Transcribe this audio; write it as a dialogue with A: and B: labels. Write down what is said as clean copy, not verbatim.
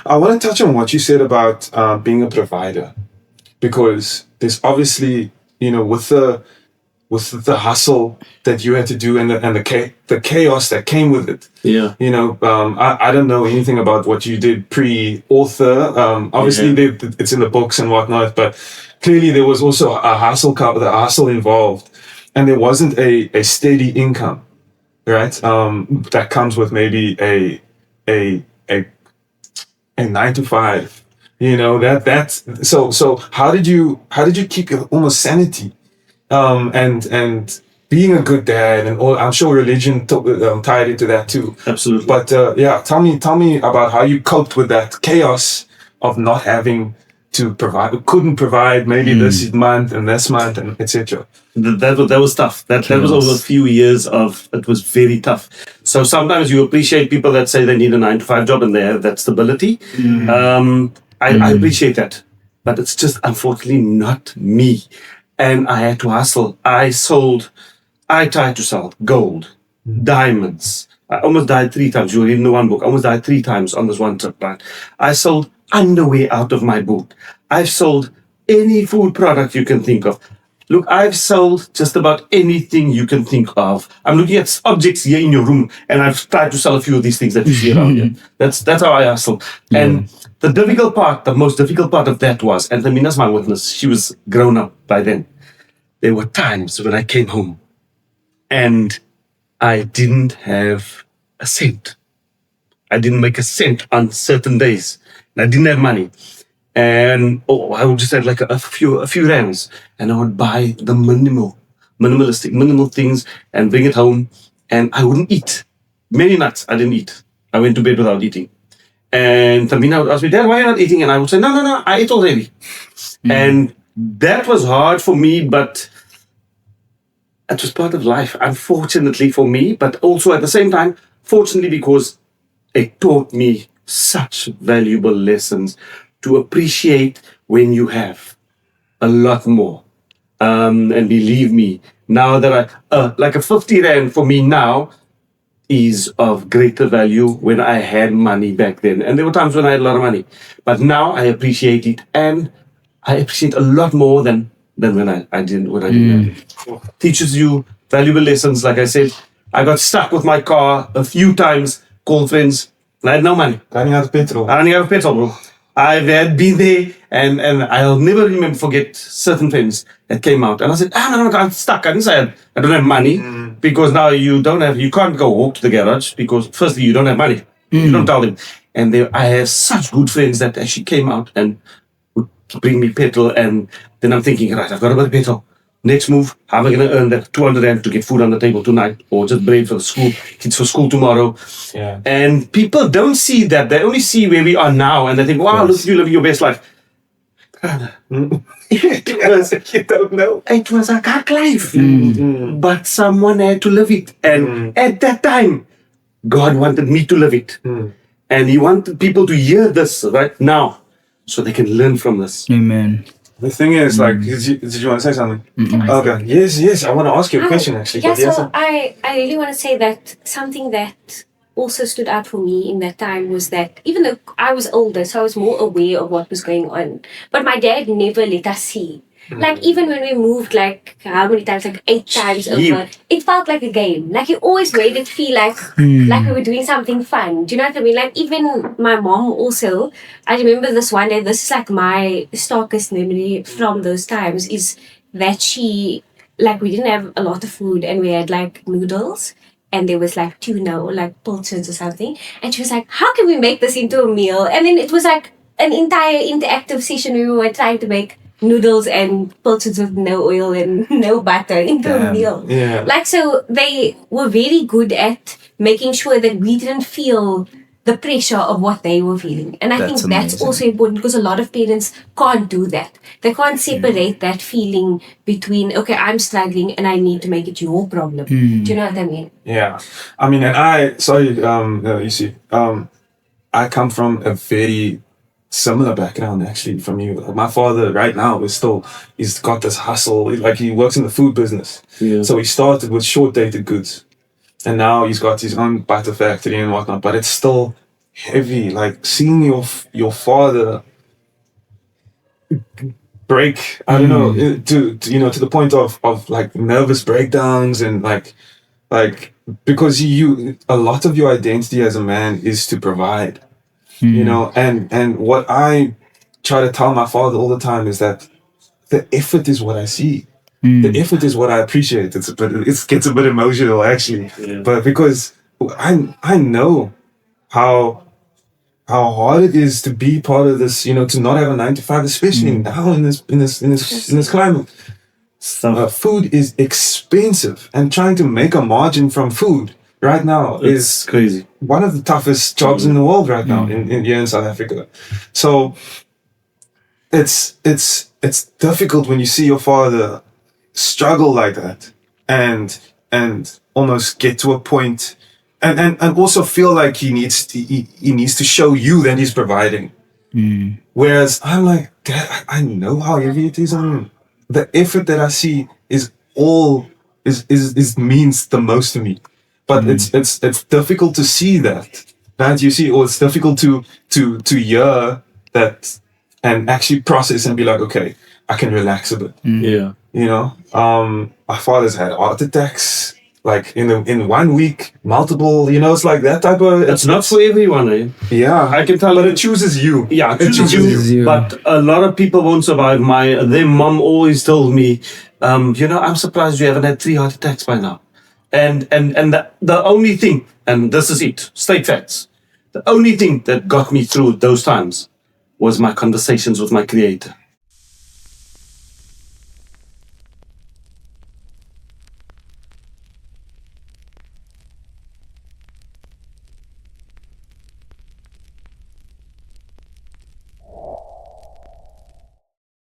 A: I want to touch on what you said about being a provider, because there's obviously, with the hustle that you had to do and the chaos that came with it.
B: Yeah.
A: I don't know anything about what you did pre-author. Obviously, it's in the books and whatnot, but clearly there was also a hustle involved, and there wasn't a steady income, right? That comes with maybe a 9 to 5. That's so. How did you keep your almost sanity? And being a good dad, and all, I'm sure religion tied into that too.
B: Absolutely.
A: But tell me about how you coped with that chaos of not having to provide, couldn't provide maybe this month and etc.
B: That was tough. That was over a few years it was very tough. So sometimes you appreciate people that say they need a 9 to 5 job and they have that stability. I appreciate that, but it's just unfortunately not me. And I had to hustle. I tried to sell gold, diamonds. I almost died 3 times. You read in the one book. I almost died 3 times on this one trip, right? I sold underwear out of my boot. I've sold any food product you can think of. Look, I've sold just about anything you can think of. I'm looking at objects here in your room, and I've tried to sell a few of these things that you see around here. That's how I hustle. And the most difficult part of that was, and Thameenah's my witness, she was grown up by then. There were times when I came home and I didn't have a cent. I didn't make a cent on certain days. I didn't have money. And I would just have like a few rands, and I would buy the minimal things and bring it home, and I wouldn't eat. Many nights I didn't eat. I went to bed without eating. And Thameenah would ask me, Dad, why are you not eating? And I would say, no, I ate already. And that was hard for me, but it was part of life, unfortunately for me, but also at the same time, fortunately, because it taught me such valuable lessons to appreciate when you have a lot more. And believe me, now that like a 50 Rand for me now is of greater value when I had money back then. And there were times when I had a lot of money. But now I appreciate it, and I appreciate a lot more than when I didn't have it. Teaches you valuable lessons. Like I said, I got stuck with my car a few times, called friends, and I had no money.
A: Running out of petrol,
B: bro. I've been there, and I'll never forget certain friends that came out. And I said, no, I'm stuck. I didn't say I don't have money, because now you can't go walk to the garage, because firstly, you don't have money. You don't tell them. And I have such good friends that actually came out and would bring me petrol. And then I'm thinking, right, I've got to buy petrol. Next move, how am I going to earn that 200 Rand to get food on the table tonight, or just bread for the school, kids for school tomorrow?
A: Yeah.
B: And people don't see that. They only see where we are now, and they think, wow, look at you living your best life.
A: You don't know.
B: It was a dark life, but someone had to live it. And at that time, God wanted me to live it. And He wanted people to hear this right now, so they can learn from this.
C: Amen.
A: The thing is, like, did you want to say something? Okay. Yes. I want to ask you a question, actually.
D: Yeah, so I really want to say that something that also stood out for me in that time was that even though I was older, so I was more aware of what was going on, but my dad never let us see. Like, even when we moved, like, how many times? Like, 8 times over. It felt like a game. Like, he always made it feel like we were doing something fun. Do you know what I mean? Like, even my mom also, I remember this one day, this is like my starkest memory from those times, is that she, like, we didn't have a lot of food, and we had, like, noodles, and there was, like, tuna or, like, pilchards or something. And she was like, how can we make this into a meal? And then it was, like, an entire interactive session where we were trying to make noodles and pilchards with no oil and no butter into a meal.
A: Yeah.
D: Like, so they were very good at making sure that we didn't feel the pressure of what they were feeling. And I think that's also important, because a lot of parents can't do that. They can't separate that feeling between, okay, I'm struggling and I need to make it your problem. Do you know what I mean?
A: Yeah. I mean, and Yusuf, I come from a very similar background, actually, from you. My father right now he's got this hustle, like he works in the food business. So he started with short dated goods, and now he's got his own butter factory and whatnot, but it's still heavy. Like seeing your father break, I don't know, to the point of like nervous breakdowns and like because a lot of your identity as a man is to provide, and what I try to tell my father all the time is that the effort is what I see. The effort is what I appreciate. It gets a bit emotional actually, but because I know how hard it is to be part of this, to not have a 9 to 5, especially now in this climate. Food is expensive, and trying to make a margin from food right now is
B: crazy.
A: One of the toughest jobs in the world right now in South Africa. So it's difficult when you see your father struggle like that and almost get to a point and also feel like he needs to show you that he's providing. Whereas I'm like, Dad, I know how heavy it is on him. The effort that I see is means the most to me. But it's difficult to see that. Right? You see, or it's difficult to hear that and actually process and be like, okay, I can relax a bit.
B: Yeah.
A: My father's had heart attacks, like in 1 week, multiple, it's like that type of...
B: It's not for everyone, eh?
A: Yeah.
B: I can tell
A: but it chooses you.
B: Yeah, it chooses you. But a lot of people won't survive. Their mom always told me, I'm surprised you haven't had 3 heart attacks by now. And the only thing, and this is it, state facts, the only thing that got me through those times was my conversations with my Creator.